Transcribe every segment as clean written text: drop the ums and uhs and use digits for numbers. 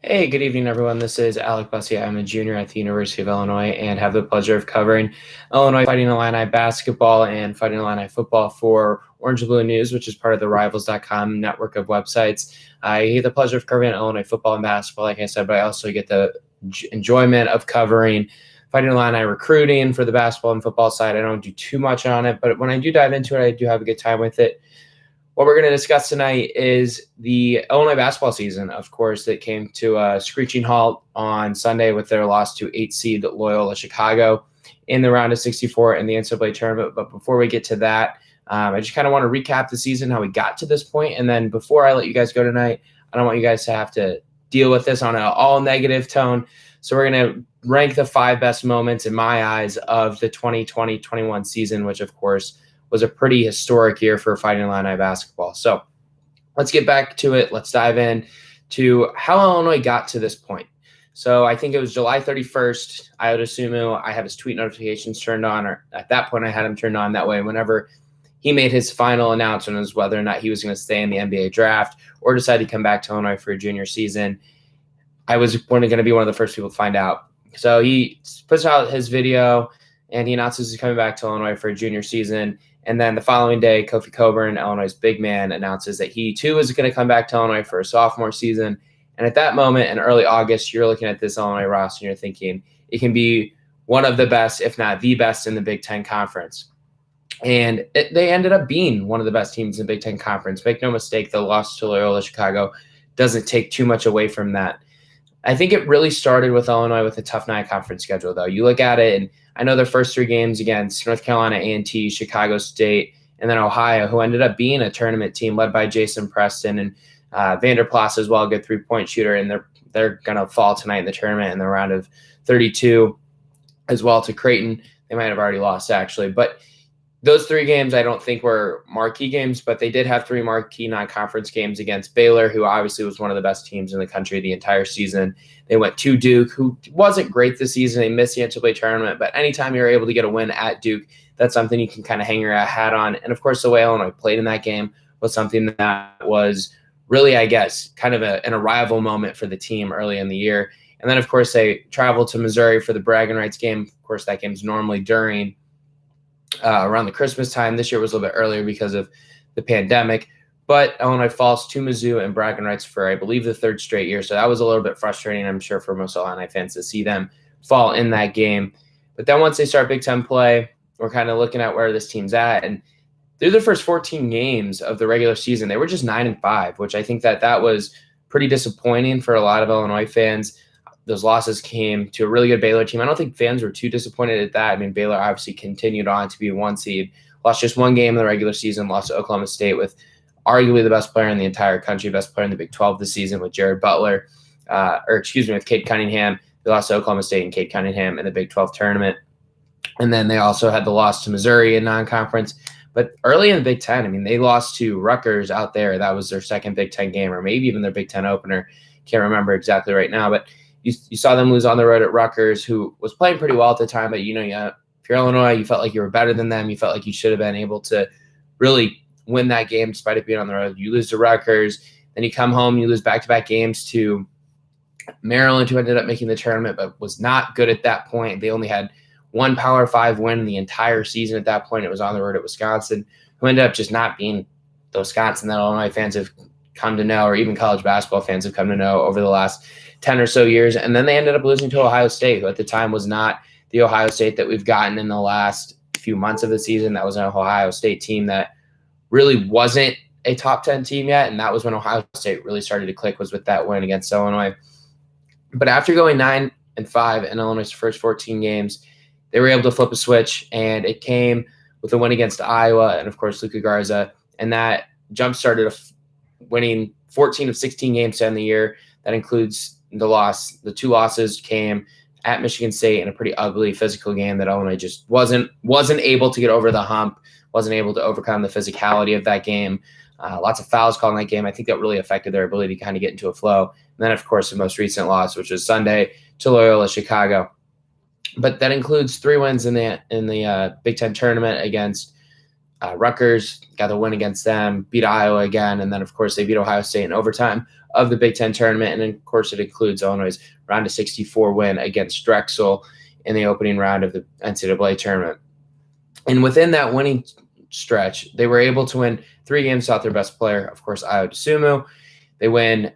Hey, good evening, everyone. This is Alec Bussey. I'm a junior at the University of Illinois and have the pleasure of covering Illinois Fighting Illini basketball and Fighting Illini football for Orange and Blue News, which is part of the Rivals.com network of websites. I get the pleasure of covering Illinois football and basketball, like I said, but I also get the enjoyment of covering Fighting Illini recruiting for the basketball and football side. I don't do too much on it, but when I do dive into it, I do have a good time with it. What we're going to discuss tonight is the Illinois basketball season, of course, that came to a screeching halt on Sunday with their loss to 8 seed Loyola Chicago in the round of 64 in the NCAA tournament. But before we get to that, I just kind of want to recap the season, how we got to this point. And then before I let you guys go tonight, I don't want you guys to have to deal with this on an all negative tone. So we're going to rank the 5 best moments in my eyes of the 2020-21 season, which, of course, was a pretty historic year for Fighting Illini basketball. So let's get back to it. Let's dive in to how Illinois got to this point. So I think it was July 31st. I would assume I have his tweet notifications turned on, or at that point I had him turned on. That way, whenever he made his final announcement as whether or not he was going to stay in the NBA draft or decide to come back to Illinois for a junior season, I was going to be one of the first people to find out. So he puts out his video and he announces he's coming back to Illinois for a junior season. And then the following day, Kofi Coburn, Illinois' big man, announces that he too is going to come back to Illinois for a sophomore season. And at that moment in early August, you're looking at this Illinois roster and you're thinking it can be one of the best, if not the best, in the Big Ten Conference. And they ended up being one of the best teams in the Big Ten Conference. Make no mistake, the loss to Loyola Chicago doesn't take too much away from that. I think it really started with Illinois with a tough non-conference schedule, though. You look at it, and I know their first 3 games against North Carolina A&T, Chicago State, and then Ohio, who ended up being a tournament team led by Jason Preston and Vander Plas as well, a good 3-point shooter, and they're going to fall tonight in the tournament in the round of 32 as well to Creighton. They might have already lost, actually. But those 3 games I don't think were marquee games, but they did have 3 marquee non-conference games against Baylor, who obviously was one of the best teams in the country the entire season. They went to Duke, who wasn't great this season. They missed the NCAA tournament, but anytime you're able to get a win at Duke, that's something you can kind of hang your hat on. And, of course, the way Illinois played in that game was something that was really, I guess, kind of an arrival moment for the team early in the year. And then, of course, they traveled to Missouri for the bragging rights game. Of course, that game's normally during around the Christmas time. This year was a little bit earlier because of the pandemic. But Illinois falls to Mizzou and bragging rights for, I believe, the 3rd straight year. So that was a little bit frustrating, I'm sure, for most Illini fans to see them fall in that game. But then once they start Big Ten play, we're kind of looking at where this team's at. And through the first 14 games of the regular season, they were just 9-5, which I think that was pretty disappointing for a lot of Illinois fans. Those losses came to a really good Baylor team. I don't think fans were too disappointed at that. I mean, Baylor obviously continued on to be 1 seed, lost just 1 game in the regular season, lost to Oklahoma State with arguably the best player in the entire country, best player in the Big 12 this season with Jared Butler, with Cade Cunningham. They lost to Oklahoma State and Cade Cunningham in the Big 12 tournament. And then they also had the loss to Missouri in non-conference. But early in the Big Ten, I mean, they lost to Rutgers out there. That was their second Big Ten game, or maybe even their Big Ten opener. Can't remember exactly right now, but you saw them lose on the road at Rutgers, who was playing pretty well at the time. But, if you're Illinois, you felt like you were better than them. You felt like you should have been able to really win that game despite it being on the road. You lose to Rutgers. Then you come home, you lose back-to-back games to Maryland, who ended up making the tournament but was not good at that point. They only had 1 Power 5 win in the entire season at that point. It was on the road at Wisconsin, who ended up just not being the Wisconsin that Illinois fans have come to know, or even college basketball fans have come to know over the last 10 or so years. And then they ended up losing to Ohio State, who at the time was not the Ohio State that we've gotten in the last few months of the season. That was an Ohio State team that really wasn't a top 10 team yet. And that was when Ohio State really started to click, was with that win against Illinois. But after going 9-5 in Illinois' first 14 games, they were able to flip a switch, and it came with a win against Iowa and, of course, Luka Garza. And that jump-started winning 14 of 16 games to end the year. That includes the loss. The 2 losses came at Michigan State in a pretty ugly physical game that Illinois just wasn't able to get over the hump, wasn't able to overcome the physicality of that game. Lots of fouls called in that game. I think that really affected their ability to kind of get into a flow. And then, of course, the most recent loss, which was Sunday to Loyola Chicago. But that includes 3 wins in the Big Ten tournament against Rutgers got the win against them, beat Iowa again, and then, of course, they beat Ohio State in overtime of the Big Ten tournament. And, of course, it includes Illinois' round of 64 win against Drexel in the opening round of the NCAA tournament. And within that winning stretch, they were able to win 3 games without their best player, of course, Ayo Dosunmu. They win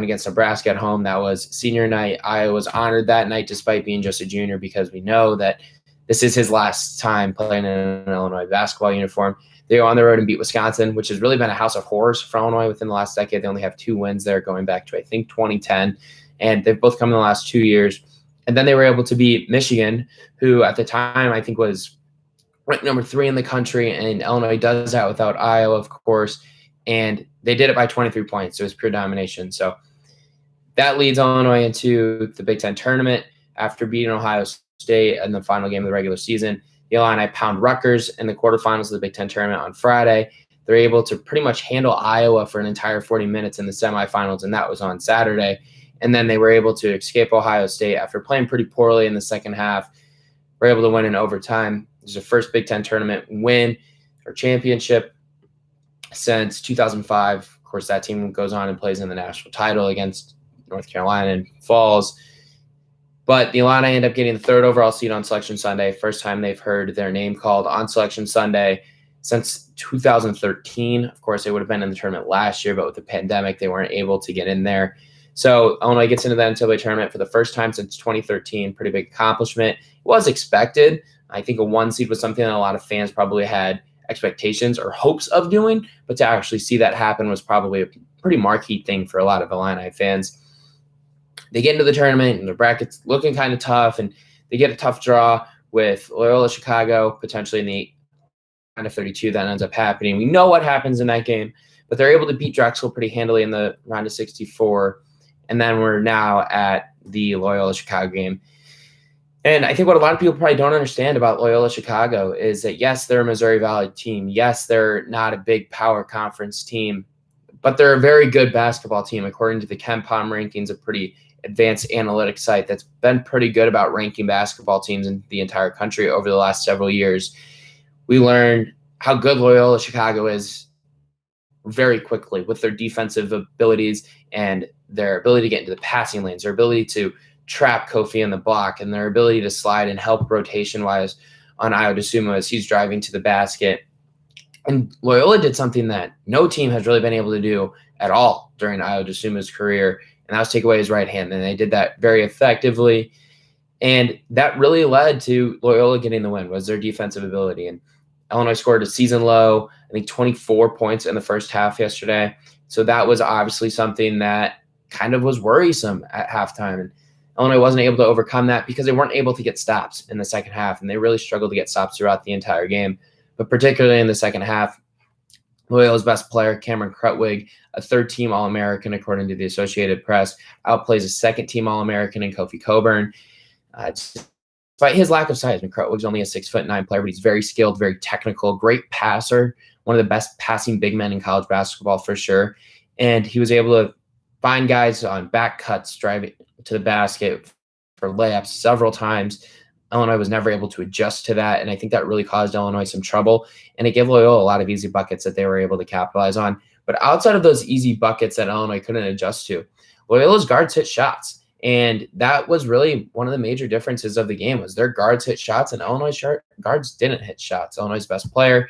against Nebraska at home. That was senior night. Iowa was honored that night despite being just a junior, because we know that this is his last time playing in an Illinois basketball uniform. They go on the road and beat Wisconsin, which has really been a house of horrors for Illinois within the last decade. They only have 2 wins there going back to, I think, 2010. And they've both come in the last 2 years. And then they were able to beat Michigan, who at the time I think was ranked number 3 in the country. And Illinois does that without Iowa, of course. And they did it by 23 points. It was pure domination. So that leads Illinois into the Big Ten tournament after beating Ohio State in the final game of the regular season. The Illini pound Rutgers in the quarterfinals of the Big Ten tournament on Friday. They're able to pretty much handle Iowa for an entire 40 minutes in the semifinals, and that was on Saturday. And then they were able to escape Ohio State after playing pretty poorly in the second half. Were able to win in overtime. It was their first Big Ten tournament win or championship since 2005. Of course, that team goes on and plays in the national title against North Carolina and falls. But the Illini end up getting the 3rd overall seed on Selection Sunday. First time they've heard their name called on Selection Sunday since 2013. Of course, they would have been in the tournament last year, but with the pandemic, they weren't able to get in there. So Illinois gets into the NCAA tournament for the first time since 2013. Pretty big accomplishment. It was expected. I think a 1 seed was something that a lot of fans probably had expectations or hopes of doing, but to actually see that happen was probably a pretty marquee thing for a lot of Illini fans. They get into the tournament and the bracket's looking kind of tough, and they get a tough draw with Loyola Chicago, potentially in the round of 32. That ends up happening. We know what happens in that game, but they're able to beat Drexel pretty handily in the round of 64. And then we're now at the Loyola Chicago game. And I think what a lot of people probably don't understand about Loyola Chicago is that, yes, they're a Missouri Valley team. Yes, they're not a big power conference team, but they're a very good basketball team. According to the KenPom rankings, a pretty advanced analytics site that's been pretty good about ranking basketball teams in the entire country over the last several years, we learned how good Loyola Chicago is very quickly with their defensive abilities and their ability to get into the passing lanes, their ability to trap Kofi in the block, and their ability to slide and help rotation-wise on Ayo Dosunmu as he's driving to the basket. And Loyola did something that no team has really been able to do at all during Ayo Dosunmu's career, and that was take away his right hand. And they did that very effectively. And that really led to Loyola getting the win, was their defensive ability. And Illinois scored a season low, I think 24 points in the first half yesterday. So that was obviously something that kind of was worrisome at halftime. And Illinois wasn't able to overcome that because they weren't able to get stops in the second half. And they really struggled to get stops throughout the entire game. But particularly in the second half, Loyola's best player, Cameron Krutwig, a third-team All-American according to the Associated Press, outplays a second-team All-American in Kofi Coburn. Despite his lack of size, Krutwig's only a 6'9" player, but he's very skilled, very technical, great passer, one of the best passing big men in college basketball for sure. And he was able to find guys on back cuts, driving to the basket for layups several times. Illinois was never able to adjust to that, and I think that really caused Illinois some trouble, and it gave Loyola a lot of easy buckets that they were able to capitalize on. But outside of those easy buckets that Illinois couldn't adjust to, Loyola's guards hit shots, and that was really one of the major differences of the game was their guards hit shots, and Illinois guards didn't hit shots. Illinois' best player,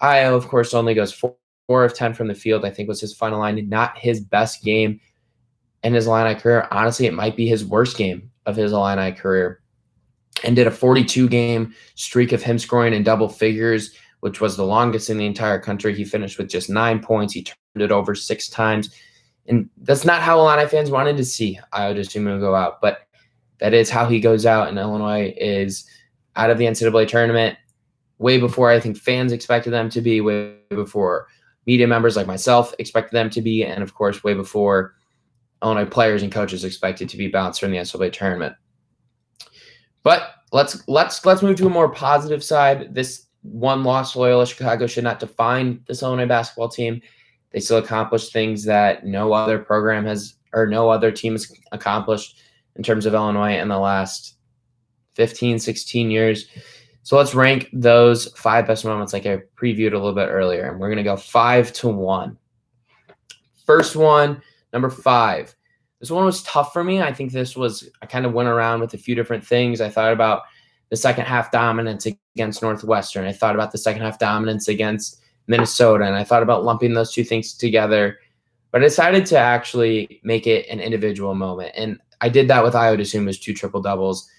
Ayo, of course, only goes 4 of 10 from the field, I think was his final line. Not his best game in his Illini career. Honestly, it might be his worst game of his Illini career. And did a 42-game streak of him scoring in double figures, which was the longest in the entire country. He finished with just 9 points. He turned it over 6 times. And that's not how Illini fans wanted to see Ayo Dosunmu go out, but that is how he goes out, and Illinois is out of the NCAA tournament way before I think fans expected them to be, way before media members like myself expected them to be, and of course, way before Illinois players and coaches expected to be bounced from the NCAA tournament. But let's move to a more positive side. This one loss, Loyola Chicago, should not define this Illinois basketball team. They still accomplished things that no other program has, or no other team has accomplished in terms of Illinois in the last 15, 16 years. So let's rank those 5 best moments like I previewed a little bit earlier. And we're going to go 5 to 1. First one, number 5. This one was tough for me. I think I kind of went around with a few different things. I thought about the second half dominance against Northwestern. I thought about the second half dominance against Minnesota. And I thought about lumping those two things together. But I decided to actually make it an individual moment. And I did that with Ayo Dosunmu's 2 triple doubles.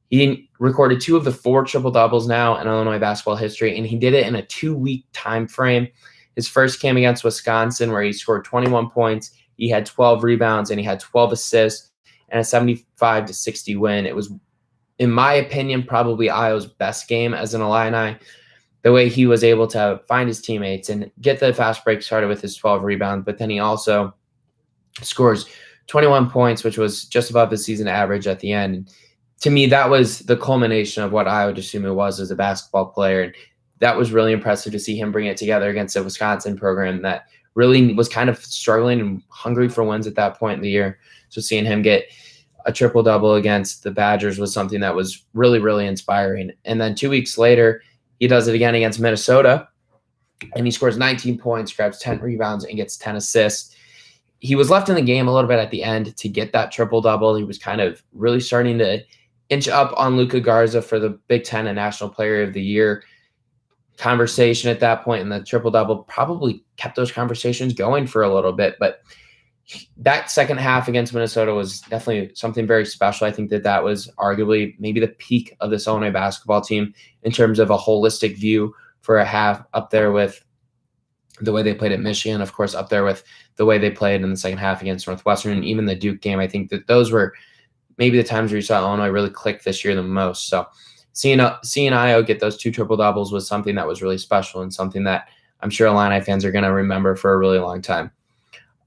He recorded 2 of the 4 triple doubles now in Illinois basketball history, and he did it in a 2-week time frame. His first came against Wisconsin, where he scored 21 points. He had 12 rebounds, and he had 12 assists and a 75-60 win. It was, in my opinion, probably Ayo's best game as an Illini. The way he was able to find his teammates and get the fast break started with his 12 rebounds, but then he also scores 21 points, which was just above the season average at the end. To me, that was the culmination of what Ayo Dosunmu was as a basketball player. And that was really impressive to see him bring it together against a Wisconsin program that really was kind of struggling and hungry for wins at that point in the year. So seeing him get a triple-double against the Badgers was something that was really, really inspiring. And then 2 weeks later, he does it again against Minnesota, and he scores 19 points, grabs 10 rebounds, and gets 10 assists. He was left in the game a little bit at the end to get that triple-double. He was kind of really starting to inch up on Luka Garza for the Big Ten and National Player of the Year conversation at that point, and the triple-double probably kept those conversations going for a little bit. But that second half against Minnesota was definitely something very special. I think that was arguably maybe the peak of this Illinois basketball team in terms of a holistic view for a half, up there with the way they played at Michigan, of course, up there with the way they played in the second half against Northwestern, and even the Duke game. I think that those were maybe the times where you saw Illinois really click this year the most. So seeing Ayo get those 2 triple-doubles was something that was really special and something that I'm sure Illini fans are going to remember for a really long time.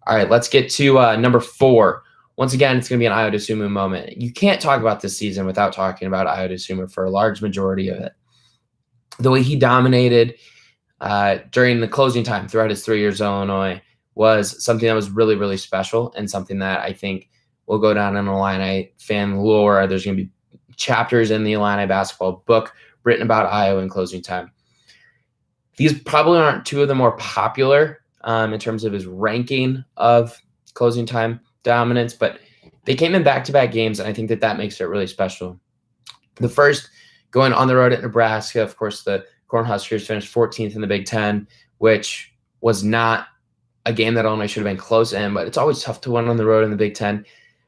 All right, let's get to number 4. Once again, it's going to be an Ayo Dosunmu moment. You can't talk about this season without talking about Ayo Dosunmu for a large majority of it. The way he dominated during the closing time throughout his 3 years at Illinois was something that was really, really special and something that I think will go down in Illini fan lore. There's going to be chapters in the Illini basketball book written about Ayo in closing time. These probably aren't 2 of the more popular in terms of his ranking of closing time dominance, but they came in back-to-back games, and I think that makes it really special. The first, going on the road at Nebraska, of course, the Cornhuskers finished 14th in the Big Ten, which was not a game that Illinois should have been close in, but it's always tough to win on the road in the Big Ten.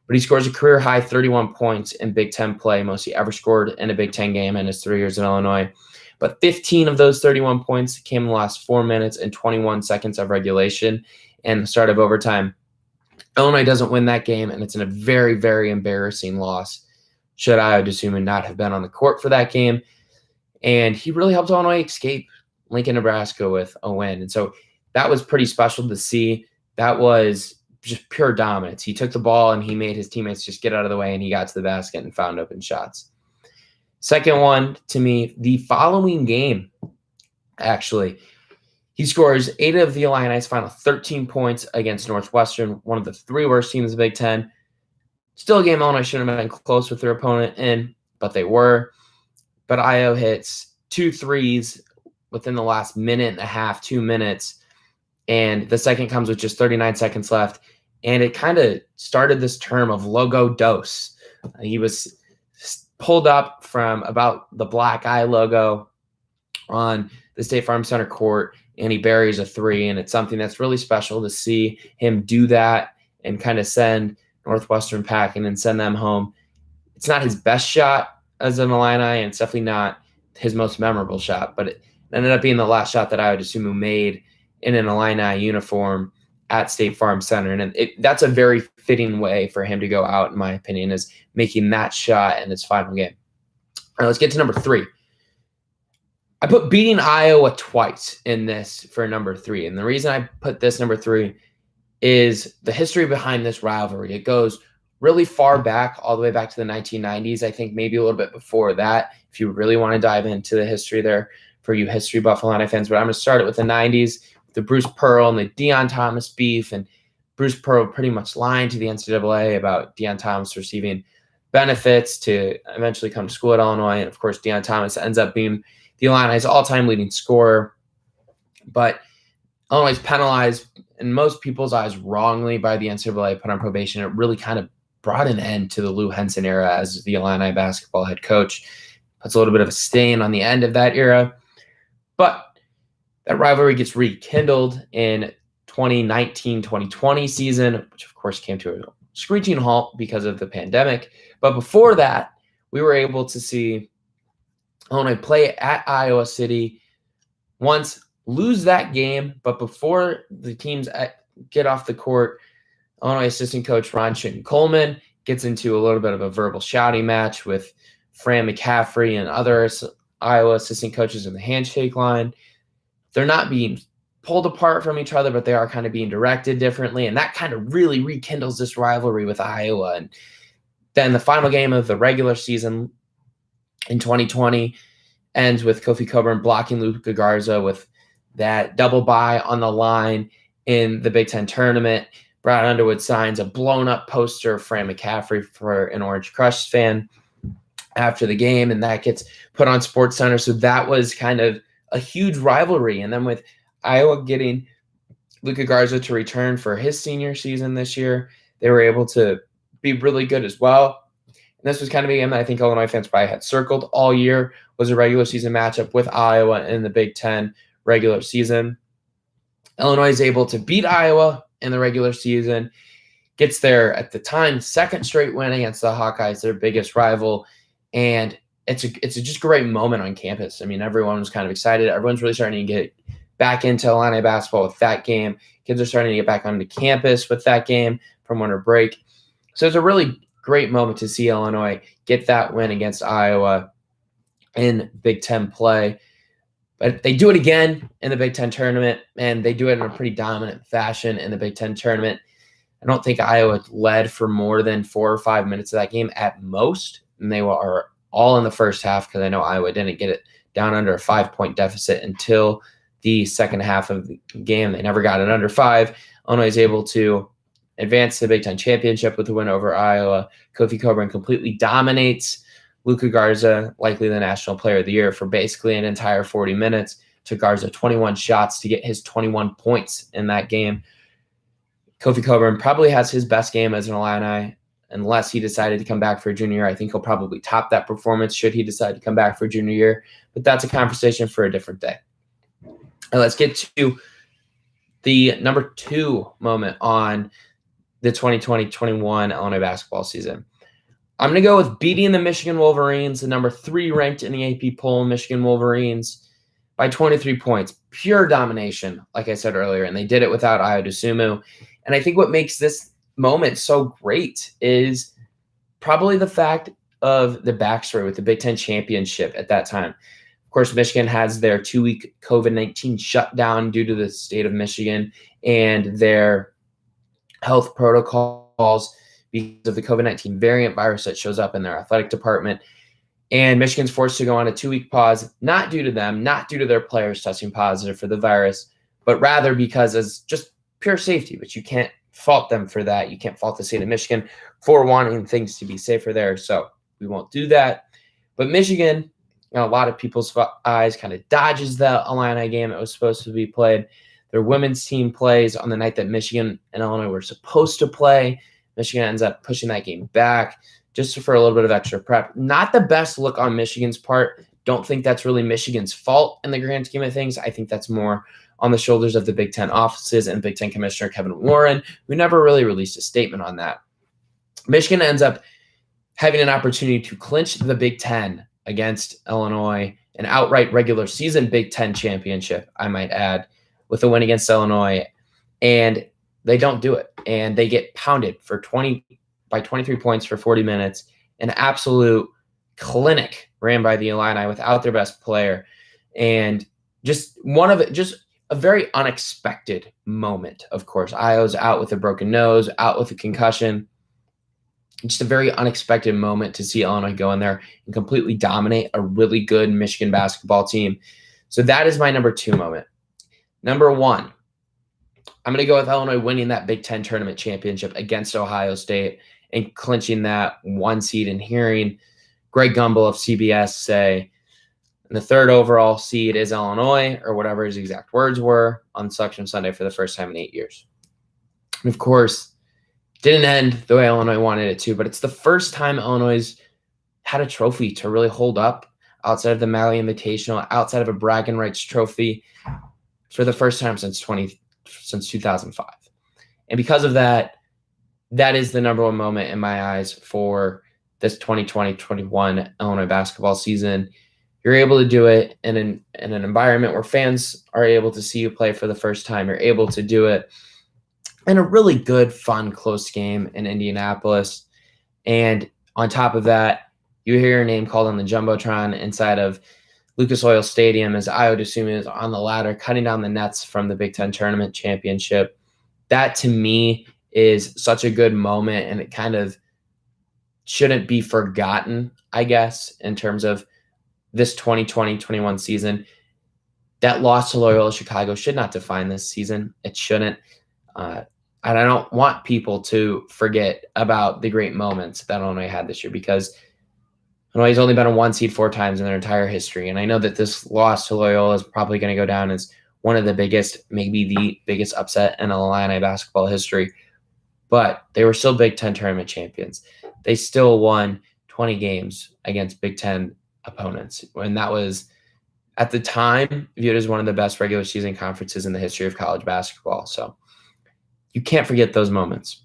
But he scores a career-high 31 points in Big Ten play, most he ever scored in a Big Ten game in his 3 years in Illinois. But 15 of those 31 points came in the last 4 minutes and 21 seconds of regulation and the start of overtime. Illinois doesn't win that game, and it's in a very, very embarrassing loss. Should Ayo Dosunmu not have been on the court for that game? And he really helped Illinois escape Lincoln, Nebraska with a win. And so that was pretty special to see. That was just pure dominance. He took the ball and he made his teammates just get out of the way, and he got to the basket and found open shots. Second one, to me, the following game, actually, he scores 8 of the Illini's final 13 points against Northwestern, one of the 3 worst teams in the Big Ten. Still a game Illinois should have been close with their opponent in, but they were. But Ayo hits 2 threes within the last minute and a half, 2 minutes, and the second comes with just 39 seconds left. And it kind of started this term of logo dose. He was pulled up from about the black eye logo on the State Farm Center court, and he buries a 3. And it's something that's really special to see him do that and kind of send Northwestern packing and send them home. It's not his best shot as an Illini, and it's definitely not his most memorable shot, but it ended up being the last shot that Ayo Dosunmu made in an Illini uniform at State Farm Center. And that's a very fitting way for him to go out, in my opinion, is making that shot in his final game. All right, let's get to number 3. I put beating Iowa twice in this for number 3. And the reason I put this number 3 is the history behind this rivalry. It goes really far back, all the way back to the 1990s. I think maybe a little bit before that, if you really want to dive into the history there for you history buff Illini fans. But I'm going to start it with the 90s, the Bruce Pearl and the Deion Thomas beef, and Bruce Pearl pretty much lying to the NCAA about Deion Thomas receiving benefits to eventually come to school at Illinois. And of course, Deion Thomas ends up being the Illini's all-time leading scorer. But Illinois is penalized, in most people's eyes, wrongly by the NCAA, put on probation. It really kind of brought an end to the Lou Henson era as the Illini basketball head coach. Puts a little bit of a stain on the end of that era. But that rivalry gets rekindled in 2019-2020 season, which of course came to a screeching halt because of the pandemic. But before that, we were able to see Illinois play at Iowa City once, lose that game, but before the teams get off the court, Illinois assistant coach Ron Coleman gets into a little bit of a verbal shouting match with Fran McCaffrey and other Iowa assistant coaches in the handshake line. They're not being pulled apart from each other, but they are kind of being directed differently, and that kind of really rekindles this rivalry with Iowa. And then the final game of the regular season in 2020 ends with Kofi Cockburn blocking Luka Garza with that double bye on the line in the Big Ten tournament. Brad Underwood signs a blown-up poster of Fran McCaffrey for an Orange Crush fan after the game, and that gets put on SportsCenter. So that was kind of a huge rivalry. And then with Iowa getting Luka Garza to return for his senior season this year, they were able to be really good as well. And this was kind of a game that I think Illinois fans probably had circled all year, was a regular season matchup with Iowa in the Big Ten regular season. Illinois is able to beat Iowa in the regular season, gets their, at the time, second straight win against the Hawkeyes, their biggest rival, and it's a just great moment on campus. I mean, everyone was kind of excited. Everyone's really starting to get back into Illini basketball with that game. Kids are starting to get back onto campus with that game from winter break. So it's a really great moment to see Illinois get that win against Iowa in Big Ten play. But they do it again in the Big Ten tournament, and they do it in a pretty dominant fashion in the Big Ten tournament. I don't think Iowa led for more than 4 or 5 minutes of that game at most, and they were all in the first half because I know Iowa didn't get it down under a 5-point deficit until the second half of the game. They never got it under 5. Illinois is able to advance to the Big Ten championship with a win over Iowa. Kofi Cockburn completely dominates Luka Garza, likely the National Player of the Year, for basically an entire 40 minutes. Took Garza 21 shots to get his 21 points in that game. Kofi Cockburn probably has his best game as an Illini, unless he decided to come back for a junior year. I think he'll probably top that performance should he decide to come back for a junior year. But that's a conversation for a different day. And let's get to the number 2 moment on the 2020-21 Illinois basketball season. I'm going to go with beating the Michigan Wolverines, the number 3 ranked in the AP poll, Michigan Wolverines, by 23 points. Pure domination, like I said earlier, and they did it without Ayo Dosunmu. And I think what makes this moment so great is probably the fact of the backstory with the Big Ten championship at that time. Of course, Michigan has their 2-week COVID-19 shutdown due to the state of Michigan and their health protocols because of the COVID-19 variant virus that shows up in their athletic department. And Michigan's forced to go on a 2-week pause, not due to them, not due to their players testing positive for the virus, but rather because it's just pure safety. But you can't fault them for that. You can't fault the state of Michigan for wanting things to be safer there. So we won't do that. But Michigan, in a lot of people's eyes, kind of dodges the Illini game that was supposed to be played. Their women's team plays on the night that Michigan and Illinois were supposed to play. Michigan ends up pushing that game back just for a little bit of extra prep. Not the best look on Michigan's part. Don't think that's really Michigan's fault in the grand scheme of things. I think that's more on the shoulders of the Big Ten offices and Big Ten Commissioner Kevin Warren, who never really released a statement on that. Michigan ends up having an opportunity to clinch the Big Ten against Illinois, an outright regular season Big Ten championship, I might add, with a win against Illinois. And they don't do it. And they get pounded by 23 points for 40 minutes. An absolute clinic ran by the Illini without their best player. And just a very unexpected moment, of course. Ayo's out with a broken nose, out with a concussion. Just a very unexpected moment to see Illinois go in there and completely dominate a really good Michigan basketball team. So that is my number 2 moment. Number 1, I'm going to go with Illinois winning that Big Ten tournament championship against Ohio State and clinching that 1 seed, and hearing Greg Gumbel of CBS say the 3rd overall seed is Illinois, or whatever his exact words were, on Selection Sunday for the first time in 8 years. And of course, didn't end the way Illinois wanted it to, but it's the first time Illinois had a trophy to really hold up outside of the Maui Invitational, outside of a bragging rights trophy, for the first time since 2005. And because of that, that is the number one moment in my eyes for this 2020-21 Illinois basketball season. You're able to do it in an environment where fans are able to see you play for the first time. You're able to do it in a really good, fun, close game in Indianapolis. And on top of that, you hear your name called on the Jumbotron inside of Lucas Oil Stadium as Ayo Dosunmu is on the ladder, cutting down the nets from the Big Ten Tournament Championship. That, to me, is such a good moment, and it kind of shouldn't be forgotten, I guess, in terms of this 2020-21 season. That loss to Loyola Chicago should not define this season. It shouldn't. And I don't want people to forget about the great moments that Illinois had this year, because Illinois has only been a 1 seed 4 times in their entire history. And I know that this loss to Loyola is probably going to go down as one of the biggest, maybe the biggest upset in Illini basketball history. But they were still Big Ten tournament champions. They still won 20 games against Big Ten opponents. And that was, at the time, viewed as one of the best regular season conferences in the history of college basketball. So you can't forget those moments.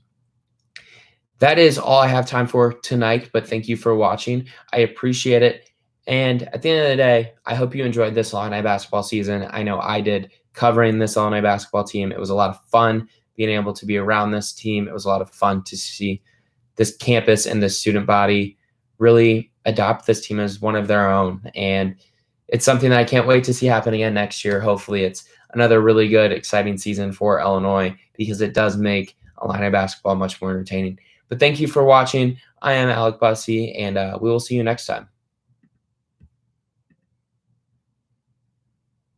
That is all I have time for tonight, but thank you for watching. I appreciate it. And at the end of the day, I hope you enjoyed this Illini basketball season. I know I did, covering this Illini basketball team. It was a lot of fun being able to be around this team. It was a lot of fun to see this campus and this student body really adopt this team as one of their own. And it's something that I can't wait to see happen again next year. Hopefully it's another really good, exciting season for Illinois, because it does make Illini basketball much more entertaining. But thank you for watching. I am Alec Bussey, and we will see you next time.